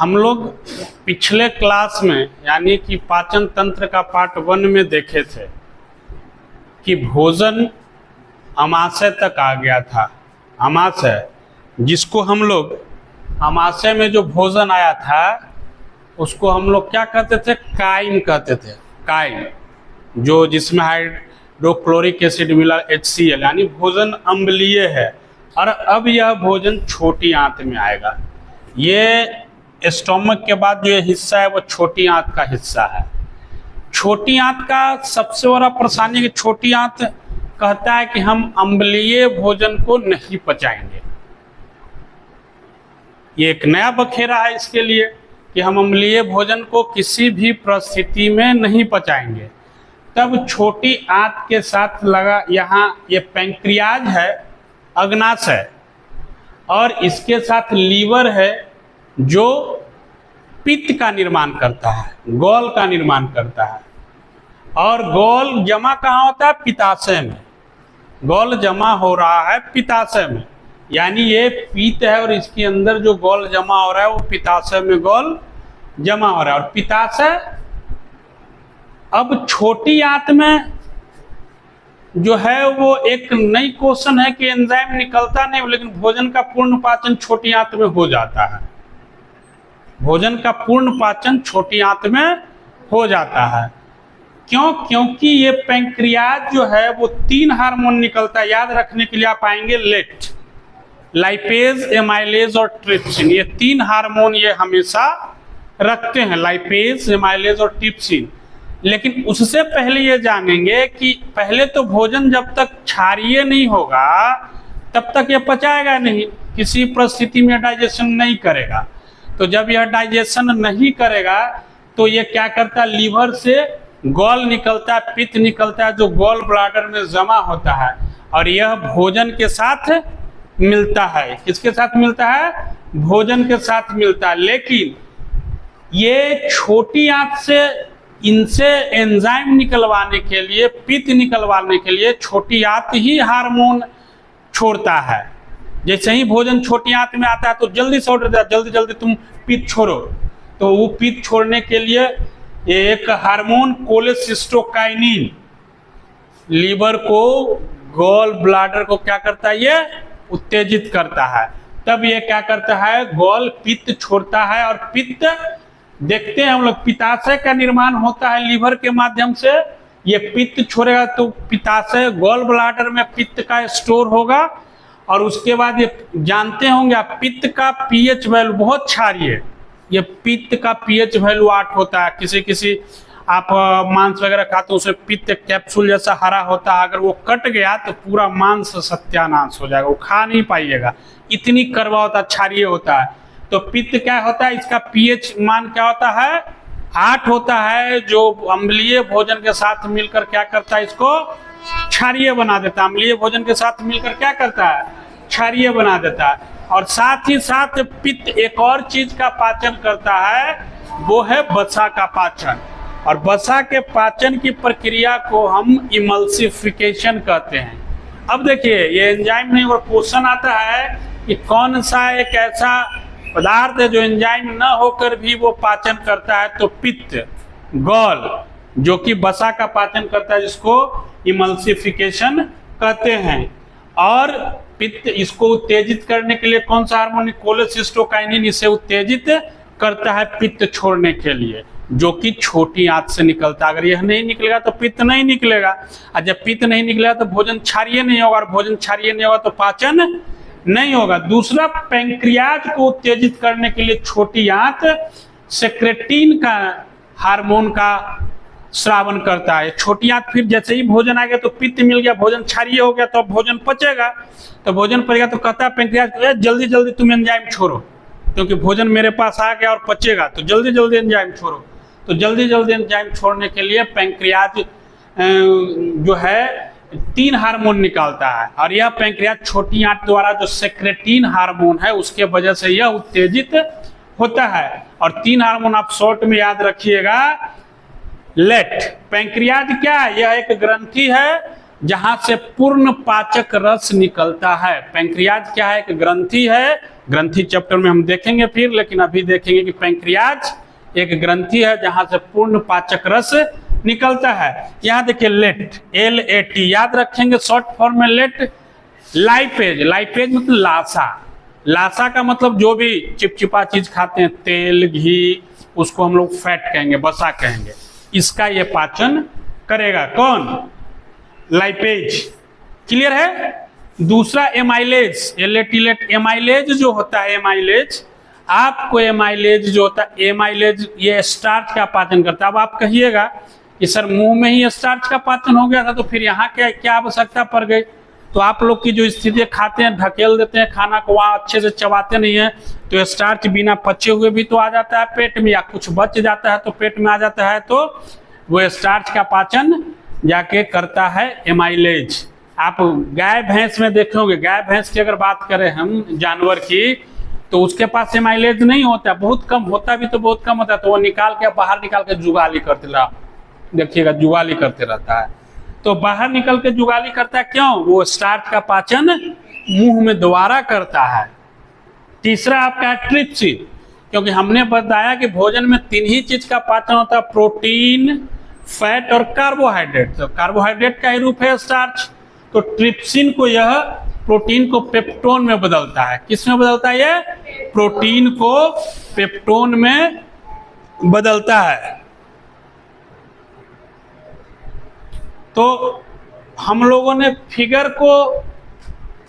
हम लोग पिछले क्लास में यानी कि पाचन तंत्र का पार्ट 1 में देखे थे कि भोजन अमाशय तक आ गया था। अमाशय, जिसको हम लोग अमाशय में जो भोजन आया था उसको हम लोग क्या कहते थे? काइन कहते थे। काइन, जो जिसमें हाइड्रोक्लोरिक एसिड मिला HCl, यानी भोजन अम्लीय है। और अब यह भोजन छोटी आंत में आएगा। ये स्टोमक के बाद जो ये हिस्सा है वो छोटी आंत का हिस्सा है। छोटी आंत का सबसे बड़ा परेशानी है कि छोटी आंत कहता है कि हम अम्लीय भोजन को नहीं पचाएंगे। ये एक नया बखेरा है इसके लिए कि हम अम्लीय भोजन को किसी भी परिस्थिति में नहीं पचाएंगे। तब छोटी आंत के साथ लगा यहाँ ये पैंक्रियाज है, अग्नाशय, और इसके साथ लीवर है जो पित्त का निर्माण करता है, गॉल का निर्माण करता है। और गॉल जमा कहाँ होता है? पित्ताशय में। गॉल जमा हो रहा है पित्ताशय में, यानी ये पित्त है और इसके अंदर जो गॉल जमा हो रहा है वो पित्ताशय में गॉल जमा हो रहा है। और पित्ताशय अब छोटी आंत में जो है वो एक नई क्वेश्चन है कि एंजाइम निकलता नहीं, लेकिन भोजन का पूर्ण पाचन छोटी आंत में हो जाता है। भोजन का पूर्ण पाचन छोटी आंत में हो जाता है। क्यों? क्योंकि ये पैंक्रियाज जो है वो 3 हार्मोन निकलता है। याद रखने के लिए आप आएंगे लेट, लाइपेज, एमाइलेज और ट्रिप्सिन। ये 3 हार्मोन ये हमेशा रखते हैं, लाइपेज, एमाइलेज और ट्रिप्सिन। लेकिन उससे पहले ये जानेंगे कि पहले तो भोजन जब तक क्षारीय नहीं होगा तब तक ये पचाएगा नहीं, किसी परिस्थिति में डाइजेशन नहीं करेगा। तो जब यह डाइजेशन नहीं करेगा तो ये क्या करता है? लीवर से गॉल निकलता है, पित्त निकलता है, जो गॉल ब्लैडर में जमा होता है और यह भोजन के साथ मिलता है। किसके साथ मिलता है? भोजन के साथ मिलता है। लेकिन ये छोटी आंत से इनसे एंजाइम निकलवाने के लिए, पित्त निकलवाने के लिए छोटी आंत ही हार्मोन छोड़ता है। जैसे ही भोजन छोटी आंत में आता है तो जल्दी से ऑर्डर देता है, जल्दी जल्दी तुम पित्त छोड़ो। तो वो पित्त छोड़ने के लिए एक हार्मोन कोलेसिस्टोकाइनिन लीवर को, गॉल ब्लैडर को क्या करता है? ये उत्तेजित करता है। तब ये क्या करता है? गॉल पित्त छोड़ता है। और पित्त देखते हैं हम लोग, पित्ताशय का निर्माण होता है लीवर के माध्यम से। ये पित्त छोड़ेगा तो पित्ताशय, गॉल ब्लैडर में पित्त का स्टोर होगा। और उसके बाद ये जानते होंगे आप, पित्त का पीएच वैल्यू बहुत क्षारीय है। ये पित्त का पीएच वैल्यू 8 होता है। किसी आप मांस वगैरह खाते हो उसमें पित्त कैप्सूल जैसा हरा होता है, अगर वो कट गया तो पूरा मांस सत्यानाश हो जाएगा, वो खा नहीं पाइएगा, इतनी कड़वा होता है, क्षारीय होता है। तो पित्त क्या होता है? इसका पीएच मान क्या होता है? 8 होता है, जो अम्लीय भोजन के साथ मिलकर क्या करता है? इसको क्षारीय बना देता है। अम्लीय भोजन के साथ मिलकर क्या करता है? क्षारीय बना देता है। और साथ ही साथ पित्त एक और चीज का पाचन करता है, वो है वसा का पाचन। और वसा के पाचन की प्रक्रिया को हम इमल्सिफिकेशन कहते हैं। अब देखिए, ये एंजाइम नहीं, और क्वेश्चन आता है कि कौन सा एक ऐसा पदार्थ है जो एंजाइम न होकर भी वो पाचन करता है? तो पित्त, गॉल, जो कि वसा का पाचन करता है, जिसको इमल्सिफिकेशन कहते हैं। और पित्त, इसको उत्तेजित करने के लिए कौन सा हार्मोन? कोलेसिस्टोकाइनिन इसे उत्तेजित करता है पित्त छोड़ने के लिए, जो कि छोटी आंत से निकलता है। अगर यह नहीं निकलेगा तो पित्त नहीं निकलेगा, और जब पित्त नहीं निकलेगा तो भोजन क्षारीय नहीं होगा, और भोजन क्षारीय नहीं होगा तो पाचन नहीं होगा। दूसरा, पैंक्रियाज को उत्तेजित करने के लिए छोटी आंत सेक्रेटिन का हार्मोन का स्रावन करता है। छोटी आंत फिर जैसे ही भोजन आ गया तो पित्त मिल गया, भोजन क्षारीय हो गया, तो भोजन पचेगा। तो भोजन पचेगा तो कहता है पैंक्रियाज, जल्दी जल्दी तुम एंजाइम छोड़ो, क्योंकि भोजन मेरे पास आ गया और पचेगा, तो जल्दी जल्दी एंजाइम छोड़ो। तो जल्दी जल्दी एंजाइम छोड़ने के लिए पैंक्रियाज जो है 3 हार्मोन निकालता है। और यह पैंक्रियाज छोटी आंत द्वारा जो सेक्रेटिन हार्मोन है उसके वजह से यह उत्तेजित होता है। और 3 हार्मोन आप शॉर्ट में याद रखिएगा। लेट, पैंक्रियाज क्या है? यह एक ग्रंथि है जहां से पूर्ण पाचक रस निकलता है। पैंक्रियाज क्या है? एक ग्रंथि है ग्रंथि चैप्टर में हम देखेंगे फिर, लेकिन अभी देखेंगे कि पैंक्रियाज एक ग्रंथि है जहां से पूर्ण पाचक रस निकलता है। यहाँ देखिए लेट, LAT याद रखेंगे शॉर्ट फॉर्म में लेट। लाइपेज, लाइपेज मतलब लासा, लासा का मतलब जो भी चिपचिपा चीज खाते हैं, तेल घी, उसको हम लोग फैट कहेंगे, बसा कहेंगे, इसका ये पाचन करेगा। कौन? लाइपेज। क्लियर है? दूसरा एमाइलेज, लेट एमाइलेज जो होता है, एमाइलेज आपको एमाइलेज जो होता है, एमाइलेज ये स्टार्च का पाचन करता है। अब आप कहिएगा कि सर मुंह में ही स्टार्च का पाचन हो गया था तो फिर यहाँ क्या आवश्यकता पड़ गई? तो आप लोग की जो स्थिति, खाते हैं ढकेल देते हैं खाना को, वहाँ अच्छे से चबाते नहीं है, तो स्टार्च बिना पचे हुए भी तो आ जाता है पेट में, या कुछ बच जाता है तो पेट में आ जाता है, तो वो स्टार्च का पाचन जाके करता है एमाइलेज। आप गाय भैंस में देखोगे, गाय भैंस की अगर बात करें हम जानवर की, तो उसके पास एमाइलेज नहीं होता, बहुत कम होता भी तो बहुत कम होता है, तो वो निकाल के बाहर निकाल के जुगाली करते रहा, देखिएगा जुगाली करते रहता है। तो बाहर निकल के जुगाली करता है, क्यों? वो स्टार्च का पाचन मुंह में दोबारा करता है। तीसरा आपका है ट्रिप्सिन, क्योंकि हमने बताया कि भोजन में 3 ही चीज का पाचन होता है, प्रोटीन, फैट और कार्बोहाइड्रेट। तो कार्बोहाइड्रेट का ही रूप है स्टार्च। तो ट्रिप्सिन को, यह प्रोटीन को पेप्टोन में बदलता है। किस में बदलता है? ये प्रोटीन को पेप्टोन में बदलता है। तो हम लोगों ने फिगर को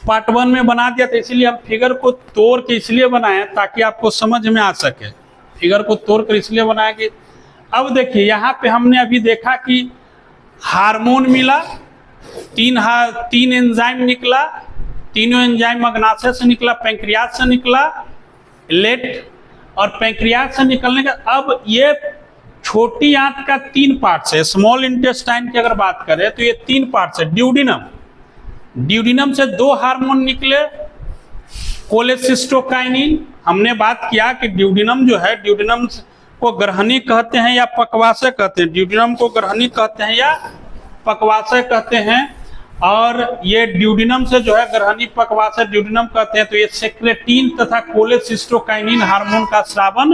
पार्ट 1 में बना दिया था, इसीलिए हम फिगर को तोड़ के इसलिए बनाए ताकि आपको समझ में आ सके। फिगर को तोड़ कर इसलिए बनाया कि अब देखिए यहाँ पे हमने अभी देखा कि हार्मोन मिला, 3 एंजाइम निकला, तीनों एंजाइम अग्नाशय से निकला, पैंक्रियाज से निकला, लेट और पैंक्रियाज से निकलने का अब ये छोटी आंत का 3 पार्ट है। स्मॉल इंटेस्टाइन की अगर बात करें तो ये 3 पार्ट है। ड्यूडिनम, ड्यूडिनम से 2 हार्मोन निकले, कोलेसिस्टोकाइनिन। हमने बात किया कि ड्यूडिनम जो है, ड्यूडिनम को ग्रहणी कहते हैं या पक्वाशय कहते हैं, ड्यूडिनम को ग्रहणी कहते हैं या पक्वाशय कहते हैं। और ये ड्यूडिनम से जो है ग्रहणी पक्वाशय ड्यूडिनम कहते हैं। तो ये सेक्रेटिन तथा कोलेसिस्टोकाइनिन हार्मोन का स्रावन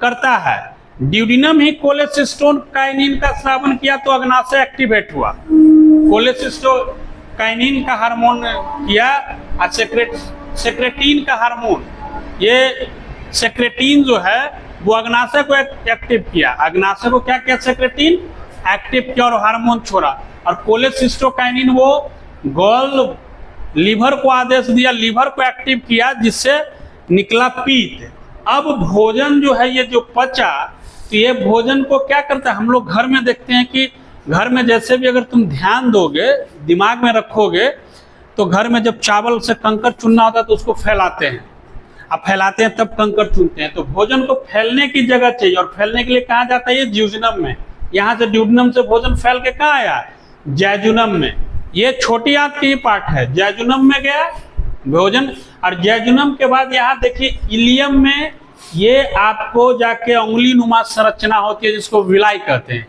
करता है। ड्यूडिनम ही कोलेसिस्टोकाइनिन का स्रावन किया तो अग्नाशय एक्टिवेट हुआ, कोलेसिस्टोकाइनिन का हार्मोन किया और सेक्रेटिन का हार्मोन, ये सेक्रेटिन जो है वो अग्नाशय को एक्टिव किया, अग्नाशय को क्या किया? सेक्रेटिन एक्टिव किया और हार्मोन छोड़ा। और कोलेसिस्टोकाइनिन वो गॉल लीवर को आदेश दिया, लीवर को एक्टिव किया, जिससे निकला पीत। अब भोजन जो है ये जो पचा, तो ये भोजन को क्या करता है? हम लोग घर में देखते हैं कि घर में जैसे भी अगर तुम ध्यान दोगे, दिमाग में रखोगे, तो घर में जब चावल से कंकर चुनना होता है तो उसको फैलाते हैं, अब फैलाते हैं तब कंकर चुनते हैं। तो भोजन को फैलने की जगह चाहिए, और फैलने के लिए कहाँ जाता है? ये ड्यूडिनम में। यहाँ से ड्यूडिनम से भोजन फैल के कहाँ आया? जैजुनम में। ये छोटी आंत की पार्ट है, जैजुनम में गया भोजन। और जैजुनम के बाद यहाँ देखिए इलियम में, ये आपको जाके उंगली नुमा संरचना होती है जिसको विलाई कहते हैं।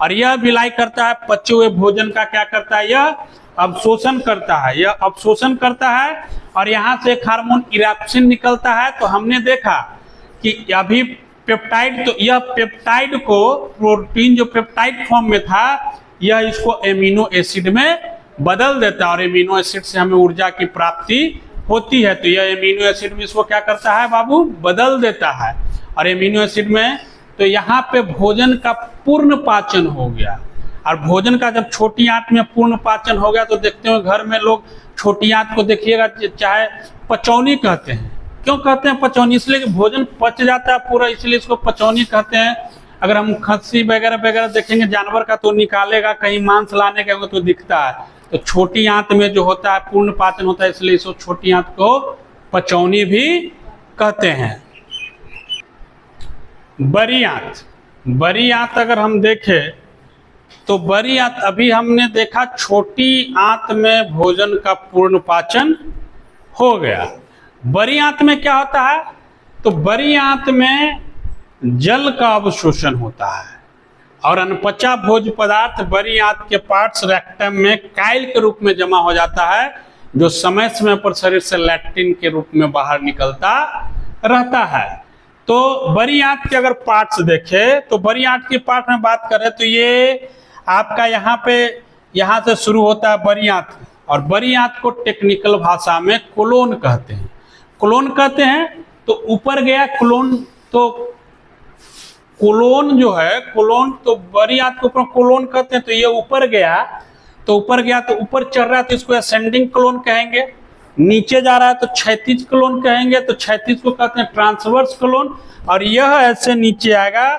और यह विलाई करता है पचे हुए भोजन का, क्या करता है? यह अवशोषण करता है, यह अवशोषण करता है। और यहाँ से एक हार्मोन इरेप्सिन निकलता है। तो हमने देखा कि अभी पेप्टाइड, तो यह पेप्टाइड को, प्रोटीन जो पेप्टाइड फॉर्म में था, यह इसको एमिनो एसिड में बदल देता है, और एमिनो एसिड से हमें ऊर्जा की प्राप्ति होती है। तो यह एमिनो एसिड में इसको क्या करता है बाबू? बदल देता है। और एमिनो एसिड में तो यहाँ पे भोजन का पूर्ण पाचन हो गया। और भोजन का जब छोटी आंत में पूर्ण पाचन हो गया तो देखते हो घर में लोग छोटी आंत को देखिएगा चाहे पचौनी कहते हैं। क्यों कहते हैं पचौनी? इसलिए कि भोजन पच जाता है पूरा, इसलिए इसको पचौनी कहते हैं। अगर हम खस्सी वगैरह वगैरह देखेंगे जानवर का तो निकालेगा, कहीं मांस लाने के होंगे तो दिखता है। तो छोटी आंत में जो होता है पूर्ण पाचन होता है, इसलिए इसको छोटी आंत को पचौनी भी कहते हैं। बड़ी आंत, बड़ी आंत अगर हम देखें तो बड़ी आंत, अभी हमने देखा छोटी आंत में भोजन का पूर्ण पाचन हो गया। बड़ी आंत में क्या होता है? तो बड़ी आंत में जल का अवशोषण होता है और अनपचा भोज्य पदार्थ बड़ी आंत के पार्ट्स रेक्टम में काइल के रूप में जमा हो जाता है, जो समय समय पर शरीर से लैट्रिन के रूप में बाहर निकलता रहता है। तो बड़ी आंत के अगर पार्ट्स देखें तो बड़ी आंत के पार्ट में बात करें तो ये आपका यहाँ से शुरू होता है बड़ी आंत, और बड़ी आंत को टेक्निकल भाषा में कोलोन कहते हैं। कोलोन कहते हैं तो ऊपर गया कोलोन, तो कोलोन जो है, कोलोन तो बड़ी आंत के ऊपर कोलोन कहते हैं। तो ये ऊपर गया तो ऊपर चढ़ रहा है तो इसको असेंडिंग कोलोन कहेंगे, नीचे जा रहा है तो क्षैतिज कोलोन कहेंगे, तो क्षैतिज को कहते हैं ट्रांसवर्स कोलोन, और यह ऐसे नीचे आएगा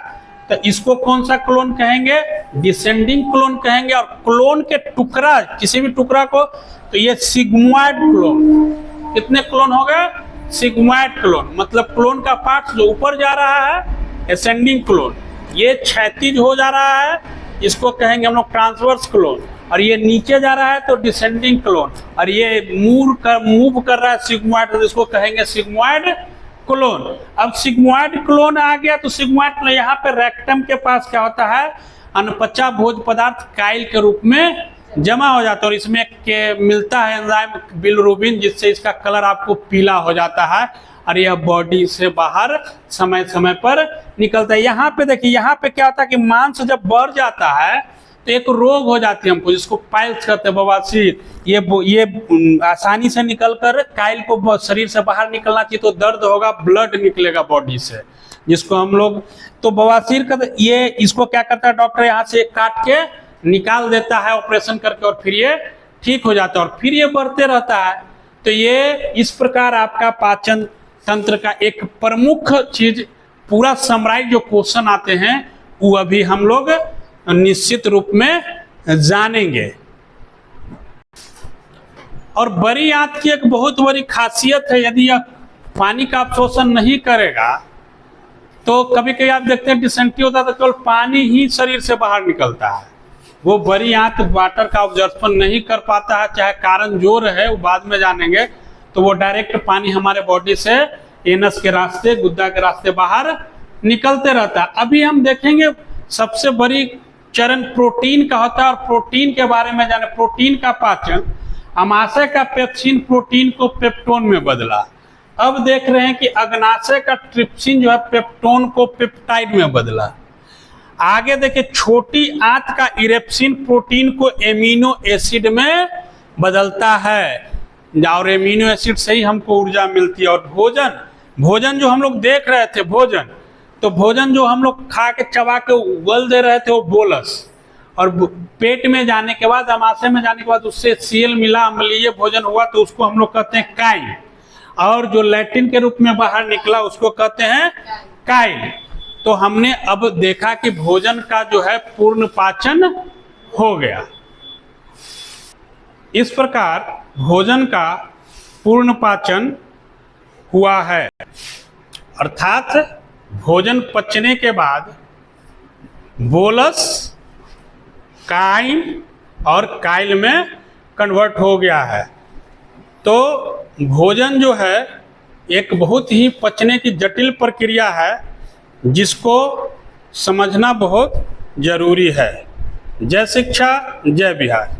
तो इसको कौन सा कोलोन कहेंगे, डिसेंडिंग कोलोन कहेंगे। और कोलोन के टुकड़ा, किसी भी टुकड़ा को, तो ये सिग्मोइड कोलोन, कितने कोलोन हो गए, सिग्मोइड कोलोन, मतलब कोलोन का पार्ट जो ऊपर जा रहा है असेंडिंग कोलोन, ये क्षैतिज हो जा रहा है, इसको कहेंगे हम लोग ट्रांसवर्स कोलोन, और ये नीचे जा रहा है तो डिसेंडिंग कोलोन, और ये मूव कर रहा है सिग्मोइड, तो इसको कहेंगे सिग्मोइड कोलोन। अब सिग्मोइड कोलोन आ गया तो सिग्मोइड कोलोन यहाँ पे रेक्टम के पास क्या होता है, अनपचा भोज्य पदार्थ काइल के रूप में जमा हो जाता है, और इसमें मिलता है एंजाइम बिलिरुबिन, जिससे इसका कलर आपको पीला हो जाता है, और यह बॉडी से बाहर समय समय पर निकलता है। यहाँ पे देखिए, यहाँ पे क्या होता है कि मांस जब बढ़ जाता है तो एक रोग हो जाती है हमको, जिसको पाइल्स कहते हैं, बवासीर। ये आसानी से निकलकर काइल को शरीर से बाहर निकलना चाहिए तो दर्द होगा, ब्लड निकलेगा बॉडी से, जिसको हम लोग, तो बवासीर का ये, इसको क्या करता है डॉक्टर, यहाँ से काट के निकाल देता है ऑपरेशन करके, और फिर ये ठीक हो जाता है, और फिर ये बढ़ते रहता है। तो ये इस प्रकार आपका पाचन तंत्र का एक प्रमुख चीज, पूरा समराइज जो क्वेश्चन आते हैं वो अभी हम लोग निश्चित रूप में जानेंगे। और बड़ी आंत की एक बहुत बड़ी खासियत है, यदि यह पानी का अवशोषण नहीं करेगा तो कभी कभी आप देखते हैं डिसेंट्री होता है तो केवल पानी ही शरीर से बाहर निकलता है, वो बड़ी आंत वाटर का अब्जॉर्प्शन नहीं कर पाता है, चाहे कारण जो रहे वो बाद में जानेंगे। तो वो डायरेक्ट पानी हमारे बॉडी से एनस के रास्ते, गुद्दा के रास्ते बाहर निकलते रहता है। अभी हम देखेंगे सबसे बड़ी चरण प्रोटीन का होता है, और प्रोटीन के बारे में जाने। प्रोटीन का पाचन, अमाशय का पेप्सिन प्रोटीन को पेप्टोन में बदला। अब देख रहे हैं कि अग्नाशय का ट्रिप्सिन जो है पेप्टोन को पेप्टाइड में बदला। आगे देखिए, छोटी आंत का इरेप्सिन प्रोटीन को एमिनो एसिड में बदलता है, और एमिनो एसिड से ही हमको ऊर्जा मिलती है। और भोजन जो हम लोग देख रहे थे, भोजन जो हम लोग खा के चबा के उगल दे रहे थे वो बोलस, और पेट में जाने के बाद, अमाशय में जाने के बाद उससे सीएल मिला, अम्लीय भोजन हुआ, तो उसको हम लोग कहते हैं काइल, और जो लैट्रिन के रूप में बाहर निकला उसको कहते हैं काइल। तो हमने अब देखा कि भोजन का जो है पूर्ण पाचन हो गया। इस प्रकार भोजन का पूर्ण पाचन हुआ है, अर्थात भोजन पचने के बाद बोलस काइम और काइल में कन्वर्ट हो गया है। तो भोजन जो है एक बहुत ही पचने की जटिल प्रक्रिया है, जिसको समझना बहुत जरूरी है। जय शिक्षा, जय बिहार।